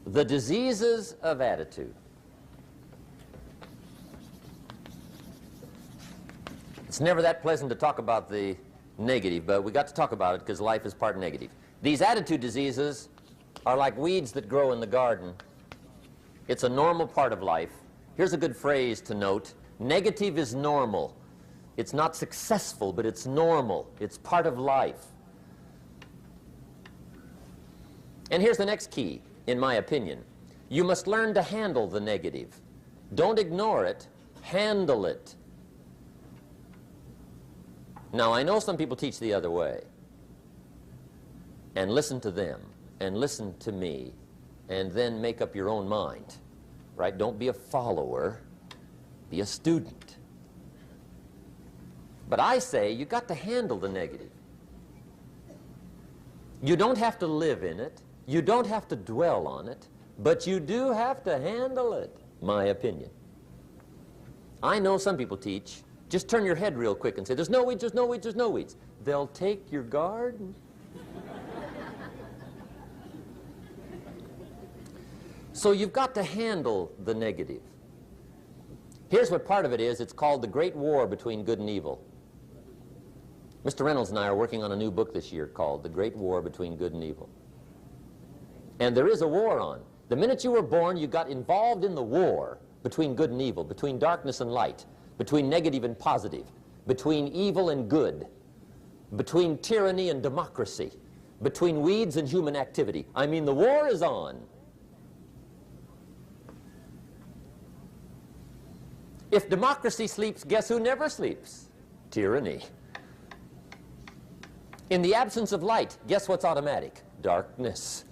The diseases of attitude. It's never that pleasant to talk about the negative, but we got to talk about it because life is part negative. These attitude diseases are like weeds that grow in the garden. It's a normal part of life. Here's a good phrase to note. Negative is normal. It's not successful, but it's normal. It's part of life. And here's the next key, in my opinion. You must learn to handle the negative. Don't ignore it. Handle it. Now, I know some people teach the other way. And listen to them, and listen to me, and then make up your own mind. Right? Don't be a follower. Be a student. But I say you got to handle the negative. You don't have to live in it. You don't have to dwell on it. But you do have to handle it, my opinion. I know some people teach, just turn your head real quick and say, there's no weeds, there's no weeds, there's no weeds. They'll take your garden. So you've got to handle the negative. Here's what part of it is. It's called the Great War Between Good and Evil. Mr. Reynolds and I are working on a new book this year called The Great War Between Good and Evil. And there is a war on. The minute you were born, you got involved in the war between good and evil, between darkness and light, between negative and positive, between evil and good, between tyranny and democracy, between weeds and human activity. I mean, the war is on. If democracy sleeps, guess who never sleeps? Tyranny. In the absence of light, guess what's automatic? Darkness.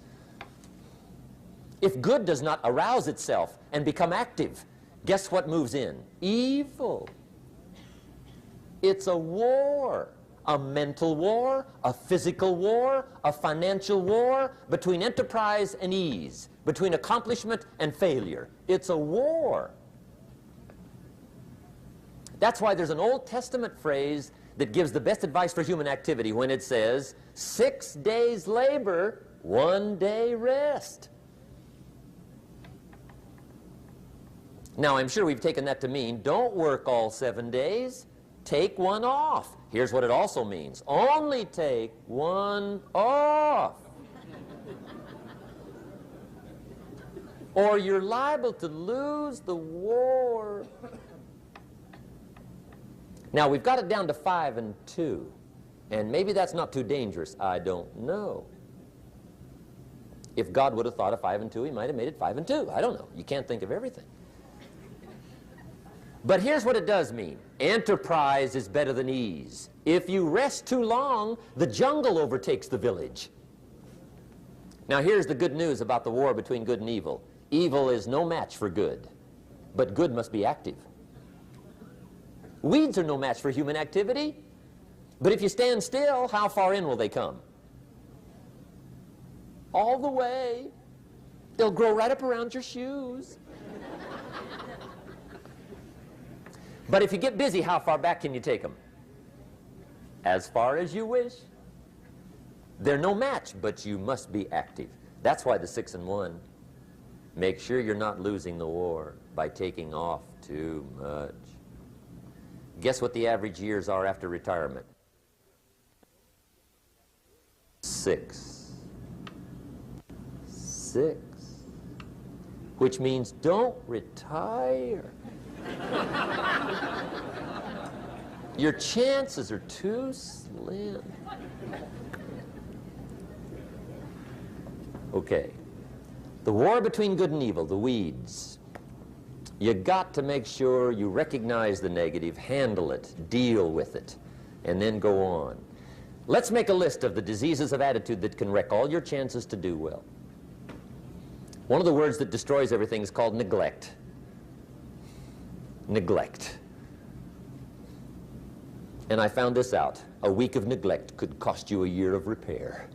If good does not arouse itself and become active, guess what moves in? Evil. It's a war. A mental war, a physical war, a financial war, between enterprise and ease, between accomplishment and failure. It's a war. That's why there's an Old Testament phrase that gives the best advice for human activity when it says, 6 days labor, 1 day rest. Now, I'm sure we've taken that to mean, don't work all 7 days, take one off. Here's what it also means, only take one off. Or you're liable to lose the war. Now, we've got it down to 5 and 2, and maybe that's not too dangerous. I don't know. If God would have thought of 5 and 2, he might have made it 5 and 2. I don't know. You can't think of everything. But here's what it does mean. Enterprise is better than ease. If you rest too long, the jungle overtakes the village. Now, here's the good news about the war between good and evil. Evil is no match for good, but good must be active. Weeds are no match for human activity, but if you stand still, how far in will they come? All the way. They'll grow right up around your shoes. But if you get busy, how far back can you take them? As far as you wish. They're no match, but you must be active. That's why the 6 and 1. Make sure you're not losing the war by taking off too much. Guess what the average years are after retirement? 6. 6. Which means don't retire. Your chances are too slim. Okay. The war between good and evil, the weeds. You got to make sure you recognize the negative, handle it, deal with it, and then go on. Let's make a list of the diseases of attitude that can wreck all your chances to do well. One of the words that destroys everything is called neglect. Neglect. And I found this out. A week of neglect could cost you a year of repair.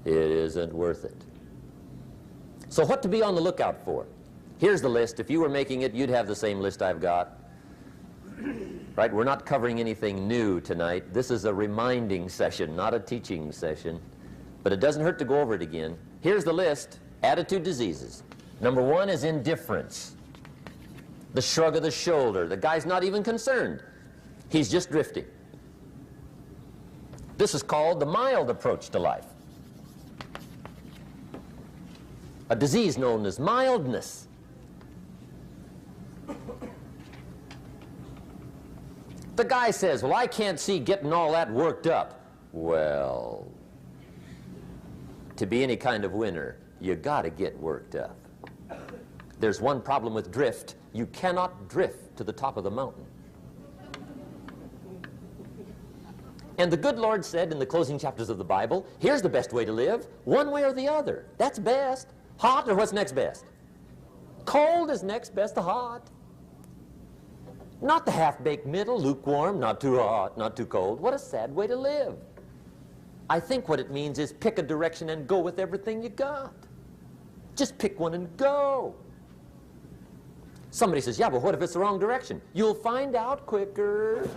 It isn't worth it. So what to be on the lookout for? Here's the list. If you were making it, you'd have the same list I've got. Right? We're not covering anything new tonight. This is a reminding session, not a teaching session. But it doesn't hurt to go over it again. Here's the list. Attitude diseases. Number one is indifference. The shrug of the shoulder. The guy's not even concerned. He's just drifting. This is called the mild approach to life. A disease known as mildness. The guy says, well, I can't see getting all that worked up. Well, to be any kind of winner, you got to get worked up. There's one problem with drift. You cannot drift to the top of the mountain. And the good Lord said in the closing chapters of the Bible, here's the best way to live, one way or the other. That's best. Hot or what's next best? Cold is next best to hot. Not the half-baked middle, lukewarm, not too hot, not too cold. What a sad way to live. I think what it means is pick a direction and go with everything you got. Just pick one and go. Somebody says, yeah, but what if it's the wrong direction? You'll find out quicker.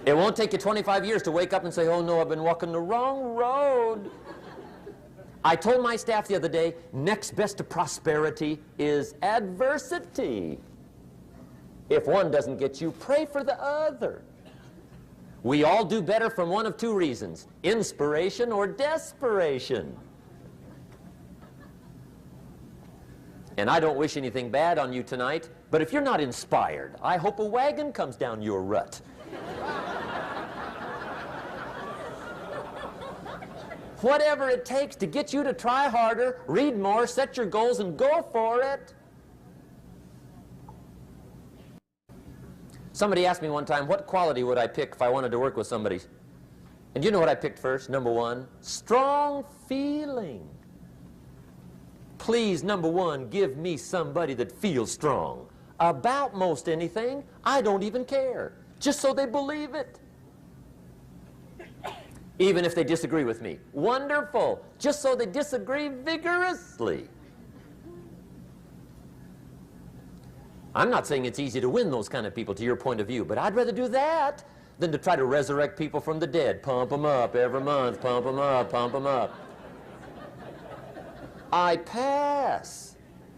It won't take you 25 years to wake up and say, oh no, I've been walking the wrong road. I told my staff the other day, next best to prosperity is adversity. If one doesn't get you, pray for the other. We all do better from one of two reasons, inspiration or desperation. And I don't wish anything bad on you tonight, but if you're not inspired, I hope a wagon comes down your rut. Whatever it takes to get you to try harder, read more, set your goals, and go for it. Somebody asked me one time, what quality would I pick if I wanted to work with somebody? And you know what I picked first? Number one, strong feeling. Please, number one, give me somebody that feels strong. About most anything, I don't even care. Just so they believe it. Even if they disagree with me. Wonderful. Just so they disagree vigorously. I'm not saying it's easy to win those kind of people to your point of view, but I'd rather do that than to try to resurrect people from the dead. Pump them up every month, pump them up, pump them up. I pass.